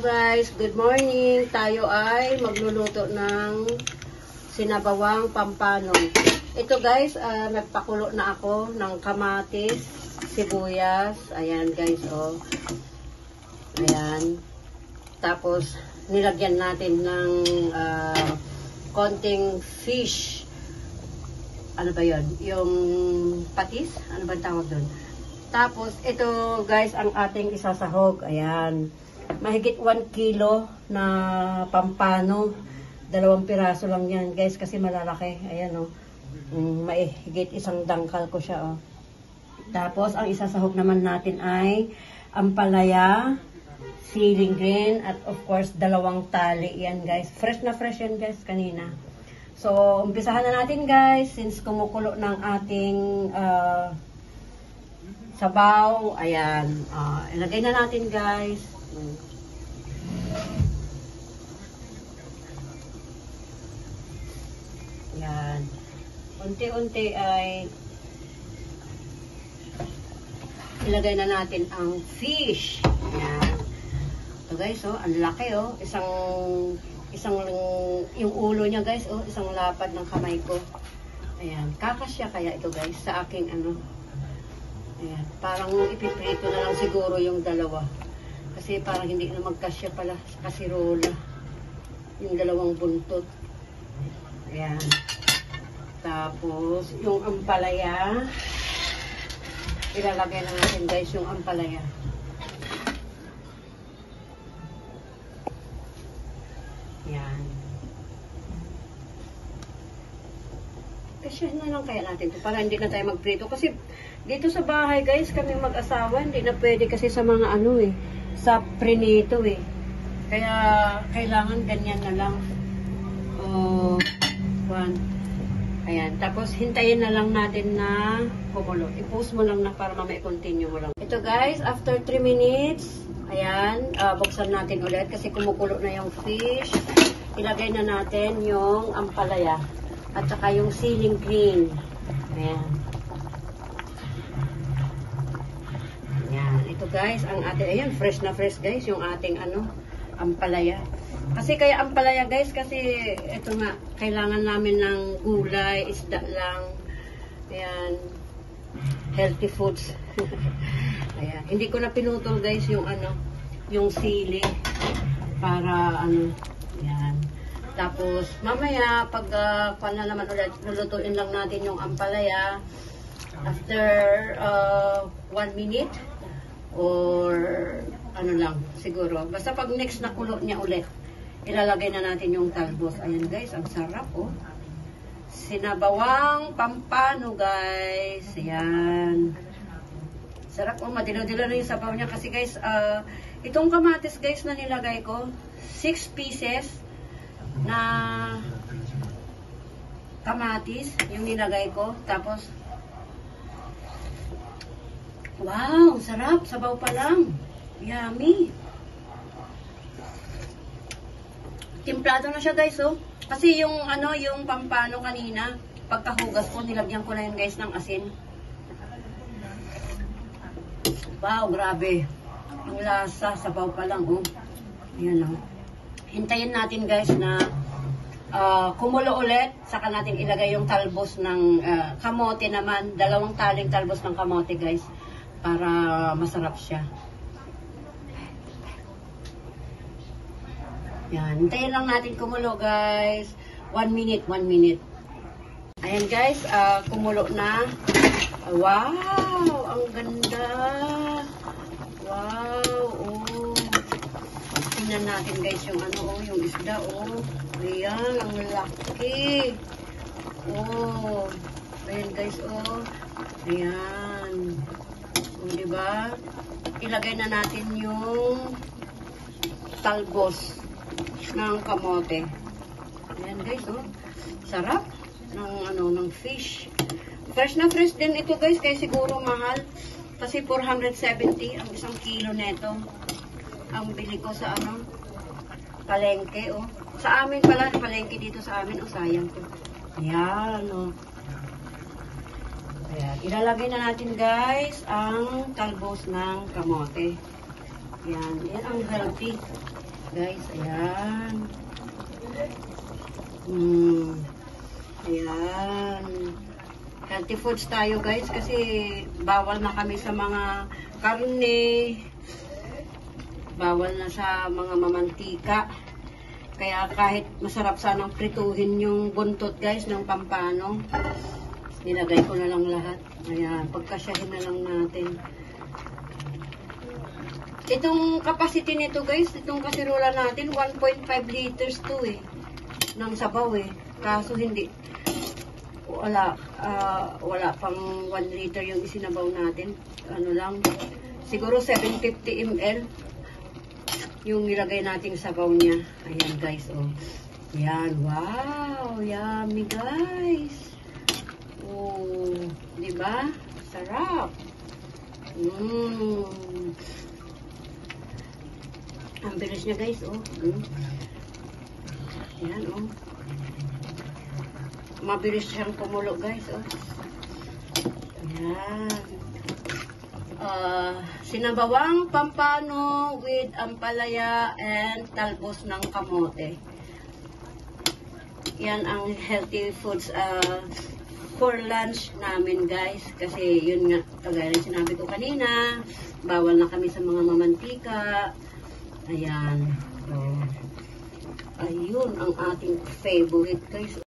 Hello guys, good morning. Tayo ay magluluto ng sinabawang pampanong. Ito guys, nagpakulo na ako ng kamatis, sibuyas. Ayan guys, oh. Ayan. Tapos, nilagyan natin ng konting fish. Ano ba yun? Yung patis? Ano ba tawag doon? Tapos, ito guys, ang ating isasahog. Ayan. Mahigit 1 kilo na pampano. 2 piraso lang yan guys kasi malalaki. Ayan o. Mahigit 1 dangkal ko siya o. Tapos ang isasahog naman natin ay ampalaya, siling green at of course 2 tali. Yan guys. Fresh na fresh yan guys kanina. So umpisahan na natin guys since kumukulo ng ating sabaw. Ayan. Ilagay na natin guys. Yan. Unti-unti ay ilagay na natin ang fish. Yan. Ito guys, oh, ang laki oh. Isang yung ulo niya guys, oh, isang lapad ng kamay ko. Ayan. Kakasya kaya ito guys sa aking ano. Ayan. Parang ipiprito na lang siguro yung dalawa. Kasi parang hindi na magkasya pala sa kasirola. Yung 2 buntot. Ayan. Tapos, yung ampalaya. Ilalagay na natin guys yung ampalaya. Ayan. Kasya na lang kaya natin ito para hindi na tayo magprito. Kasi dito sa bahay guys, kami mag-asawa, hindi na pwede kasi sa mga ano eh. Sa prinito eh. Kaya kailangan ganyan na lang. Ayan. Tapos hintayin na lang natin na kumulo. I-post mo lang na para mamaya continue mo lang. Ito guys, after 3 minutes, ayan, buksan natin ulit kasi kumukulo na yung fish. Ilagay na natin yung ampalaya at saka yung siling green. Ayan. Ito guys, ang ating, ayan, fresh na fresh guys, yung ating ano, ampalaya. Kasi kaya ampalaya guys, kasi ito nga, kailangan namin ng gulay, isda lang. Ayan, healthy foods. Ayan, hindi ko na pinutol guys yung ano, yung sili para ano, ayan. Tapos mamaya, pag na naman ulit, lulutuin lang natin yung ampalaya after 1 minute. Or ano lang, siguro. Basta pag next na kulo niya ulit, ilalagay na natin yung talbos. Ayan guys, ang sarap oh. Sinabawang pampano guys. Ayan. Sarap oh, madilo-dilo na yung sabaw niya. Kasi guys, itong kamatis guys na nilagay ko, 6 pieces na kamatis yung nilagay ko. Tapos, wow, sarap. Sabaw pa lang. Yummy. Timplado na siya guys, oh. Kasi yung ano, yung pampano kanina, pagkahugas ko, nilagyan ko na yun guys ng asin. Wow, grabe. Ang lasa, sabaw pa lang, oh. Ayan, oh. Hintayin natin guys na kumulo ulit. Saka natin ilagay yung talbos ng kamote naman. 2 taling talbos ng kamote guys. Para masarap siya. Yan. Hintayin lang natin kumulo guys. 1 minute, 1 minute. Ayan guys, kumulo na. Wow! Ang ganda! Wow! Oh. Tingnan natin guys yung ano, oh, yung isda, oh. Ayan, ang laki. Oh. Ayan guys, oh. Ayan. Diba? Ilagay na natin yung talbos ng kamote. Ayan guys, oh. Sarap ng ano, ng fish. Fresh na fresh din ito guys, kaya siguro mahal. Kasi 470 ang 1 kilo neto. Ang bili ko sa ano, palengke, oh. Sa amin pala, palengke dito sa amin, oh, sayang to. Ayan, oh. Ayan, ilalagay na natin guys ang talbos ng kamote. Yan, yan ang healthy. Guys, ayan. Ayan. Healthy foods tayo guys kasi bawal na kami sa mga karne. Bawal na sa mga mamantika. Kaya kahit masarap sanang prituhin yung buntot guys ng pampano, nilagay ko na lang lahat. Ayan, pagkasyahin na lang natin. Itong capacity nito guys, itong kasirola natin, 1.5 liters to eh. Ng sabaw eh. Kaso hindi. Wala pang 1 liter yung isinabaw natin. Ano lang, siguro 750 ml yung nilagay nating sabaw niya. Ayan guys, oh. Ayan, wow, yummy guys. Oh, di ba? Sarap. Ang bilis niya guys, oh. Ayan, oh. Mabilis siyang kumulo guys, oh. Ayan. Sinabawang pampano with ampalaya and talbos ng kamote. Yan ang healthy foods for lunch namin guys. Kasi yun nga, kagaya ng sinabi ko kanina, bawal na kami sa mga mamantika. Ayan. So, ayun ang ating favorite guys.